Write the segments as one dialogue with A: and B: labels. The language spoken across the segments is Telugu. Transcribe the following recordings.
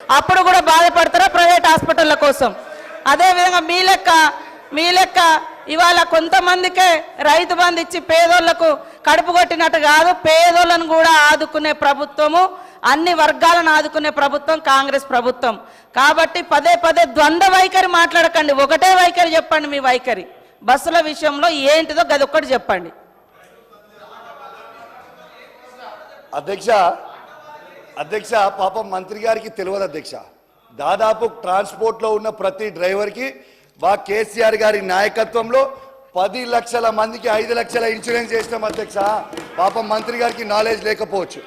A: అప్పుడు కూడా బాధపడతారా ప్రైవేట్ హాస్పిటల్ల కోసం? అదేవిధంగా మీ లెక్క ఇవాళ కొంతమందికే రైతు బంధు ఇచ్చి పేదోళ్లకు కడుపు కొట్టినట్టు కాదు, పేదోళ్లను కూడా ఆదుకునే ప్రభుత్వము, అన్ని వర్గాలను ఆదుకునే ప్రభుత్వం కాంగ్రెస్ ప్రభుత్వం. కాబట్టి పదే పదే ద్వంద్వ వైఖరి మాట్లాడకండి, ఒకటే వైఖరి చెప్పండి. మీ వైఖరి బస్సుల విషయంలో ఏంటిదో గదొక్కటి చెప్పండి.
B: అధ్యక్ష పాపం మంత్రి గారికి తెలియదు అధ్యక్ష. దాదాపు ట్రాన్స్పోర్ట్లో ఉన్న ప్రతి డ్రైవర్కి కేసీఆర్ గారి నాయకత్వంలో 10 లక్షల మందికి 5 లక్షల ఇన్సూరెన్స్ చేసినాం అధ్యక్ష. పాపం మంత్రి గారికి నాలెడ్జ్ లేకపోవచ్చు.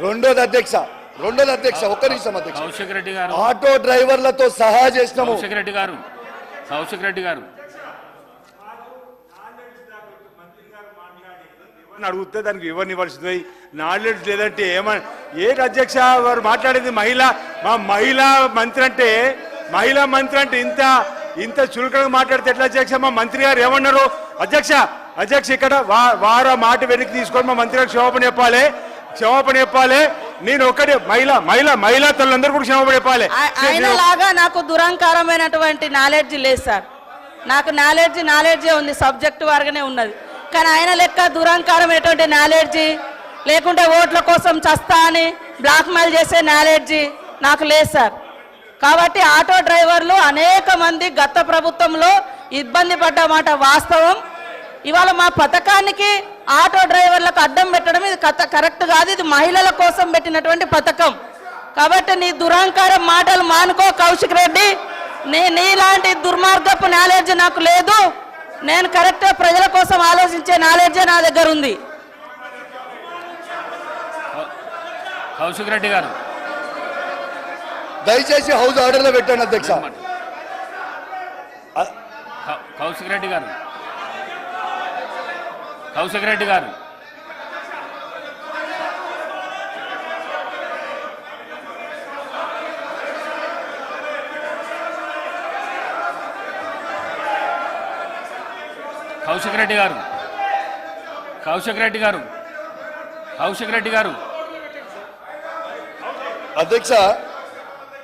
B: రెండోది అధ్యక్ష ఒక్క నిమిషం అధ్యక్ష, ఆటో డ్రైవర్లతో సహా చేసినాము.
C: కౌశిక్ రెడ్డి గారు
D: అడిగితే దానికి ఇవ్వనివ్వాల్సింది నాలెడ్జ్ లేదంటే ఏమని ఏంటి అధ్యక్ష వారు మాట్లాడేది? మహిళా మంత్రి అంటే ఇంత చురుకగా మాట్లాడితే ఎట్లా అధ్యక్ష? మా మంత్రి గారు ఏమన్నారు అధ్యక్ష ఇక్కడ వారు మాట వెనక్కి తీసుకొని మా మంత్రి గారు క్షమాపణ చెప్పాలి. నేను ఒకటి మహిళా తల్లందరూ కూడా క్షమాపణ చెప్పాలి.
A: ఆయనలాగా నాకు దురహంకారమైనటువంటి నాలెడ్జ్ లేదు సార్. నాకు నాలెడ్జే ఉంది, సబ్జెక్టు వారుగానే ఉన్నది. కానీ ఆయన లెక్క దురహంకారమైనటువంటి నాలెడ్జి లేకుంటే ఓట్ల కోసం చస్తా అని బ్లాక్మెయిల్ చేసే నాలెడ్జి నాకు లేదు సార్. కాబట్టి ఆటో డ్రైవర్లు అనేక మంది గత ప్రభుత్వంలో ఇబ్బంది పడ్డమాట వాస్తవం. ఇవాళ మా పథకానికి ఆటో డ్రైవర్లకు అడ్డం పెట్టడం ఇది కరెక్ట్ కాదు. ఇది మహిళల కోసం పెట్టినటువంటి పథకం. కాబట్టి నీ దురహంకారం మాటలు మానుకో కౌశిక్ రెడ్డి. నీలాంటి దుర్మార్గపు నాలెడ్జ్ నాకు లేదు. నేను కరెక్ట్ ప్రజల కోసం ఆలోచించే నాలెడ్జే నా దగ్గర ఉంది.
C: కౌశిక్ రెడ్డి గారు
B: దయచేసి హౌస్ ఆర్డర్ లో పెట్టండి అధ్యక్ష.
C: కౌశిక్ రెడ్డి గారు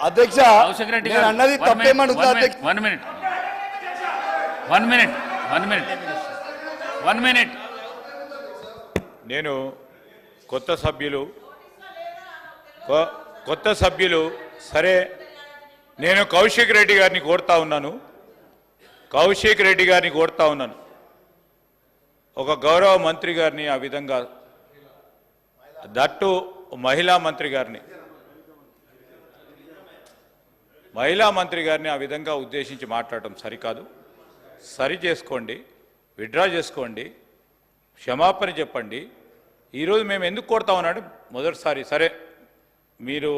B: అధ్యక్ష అన్నది తప్పేమనుందా?
C: One minute.
E: నేను కొత్త సభ్యులు సరే, నేను కౌశిక్ రెడ్డి గారిని కోరుతా ఉన్నాను. ఒక గౌరవ మంత్రి గారిని ఆ విధంగా, దట్టు మహిళా మంత్రి గారిని ఆ విధంగా ఉద్దేశించి మాట్లాడటం సరికాదు. సరి చేసుకోండి, విత్డ్రా చేసుకోండి, క్షమాపణ చెప్పండి. ఈరోజు మేము ఎందుకు కోరుతామన్నాడు మొదటిసారి. సరే, మీరు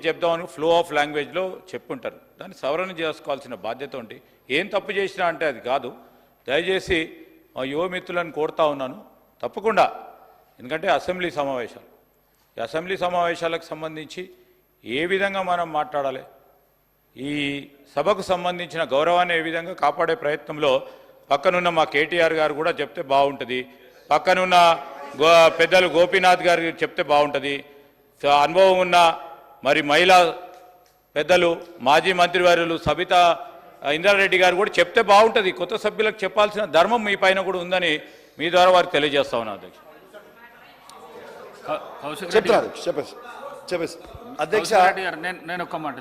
E: చెప్దామని ఫ్లో ఆఫ్ లాంగ్వేజ్లో చెప్పుంటారు, దాన్ని సవరణ చేసుకోవాల్సిన బాధ్యత ఉంది. ఏం తప్పు చేసినా అంటే అది కాదు. దయచేసి మా యువ మిత్రులను కోరుతా ఉన్నాను తప్పకుండా. ఎందుకంటే అసెంబ్లీ సమావేశాలకు సంబంధించి ఏ విధంగా మనం మాట్లాడాలి, ఈ సభకు సంబంధించిన గౌరవాన్ని ఏ విధంగా కాపాడే ప్రయత్నంలో పక్కనున్న మా కేటీఆర్ గారు కూడా చెప్తే బాగుంటుంది, పక్కనున్న పెద్దలు గోపీనాథ్ గారు చెప్తే బాగుంటుంది, అనుభవం ఉన్న మరి మహిళా పెద్దలు మాజీ మంత్రివర్యులు సబితా ఇంద్రారెడ్డి గారు కూడా చెప్తే బాగుంటుంది. కొత్త సభ్యులకు చెప్పాల్సిన ధర్మం మీ పైన కూడా ఉందని మీ ద్వారా వారికి తెలియజేస్తా ఉన్నా అధ్యక్ష.
B: అధ్యక్ష
C: నేను ఒక్క మాట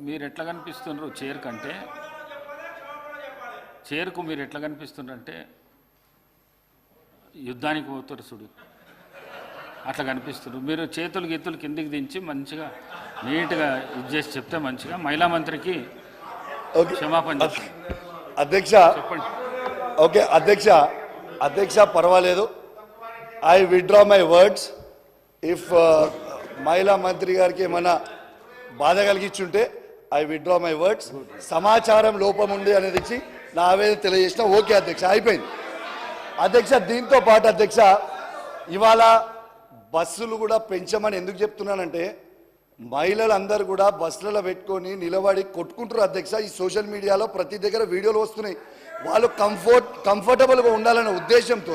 C: మీరు ఎట్లా కనిపిస్తున్నారు చేరుకు మీరు ఎట్లా కనిపిస్తున్నారంటే యుద్ధానికి పోతారు చూడు, అట్లా కనిపిస్తున్నారు. మీరు చేతులు కిందికి దించి మంచిగా నీట్గా ఇది చేసి చెప్తే మంచిగా మహిళా మంత్రికి క్షమాపణ
B: అధ్యక్ష. ఓకే అధ్యక్ష పర్వాలేదు. I withdraw my words. If మహిళా మంత్రి గారికి ఏమైనా బాధ కలిగించుంటే ఐ విత్డ్రా మై వర్డ్స్. సమాచారం లోపం ఉంది అనేది ఇచ్చి నా ఆవేదన తెలియజేసిన. ఓకే అధ్యక్ష, అయిపోయింది. అధ్యక్ష దీంతో పాటు అధ్యక్ష ఇవాళ బస్సులు కూడా పెంచమని ఎందుకు చెప్తున్నానంటే మహిళలందరూ కూడా బస్సులలో పెట్టుకొని నిలబడి కొట్టుకుంటారు అధ్యక్ష. ఈ సోషల్ మీడియాలో ప్రతి దగ్గర వీడియోలు వస్తున్నాయి. వాళ్ళు కంఫర్టబుల్గా ఉండాలనే ఉద్దేశంతో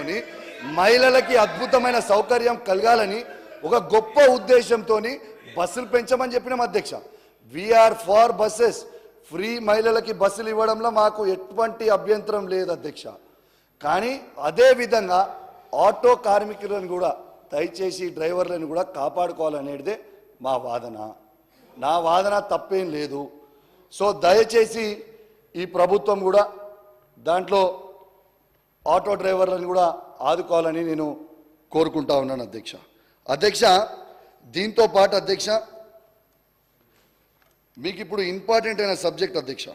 B: మహిళలకి అద్భుతమైన సౌకర్యం కలగాలని ఒక గొప్ప ఉద్దేశంతో బస్సులు పెంచమని చెప్పినాం అధ్యక్ష. We are far buses. ఫ్రీ మహిళలకి బస్సులు ఇవ్వడంలో మాకు ఎటువంటి అభ్యంతరం లేదు అధ్యక్ష. కానీ అదే విధంగా ఆటో కార్మికులను కూడా దయచేసి డ్రైవర్లను కూడా కాపాడుకోవాలనేదే మా వాదన. నా వాదన తప్పేం లేదు. సో దయచేసి ఈ ప్రభుత్వం కూడా దాంట్లో ఆటో డ్రైవర్లను కూడా ఆదుకోవాలని నేను కోరుకుంటా ఉన్నాను అధ్యక్ష. అధ్యక్ష, దీంతో పాటు అధ్యక్ష మీకు ఇప్పుడు ఇంపార్టెంట్ అయిన సబ్జెక్ట్ అధ్యక్ష,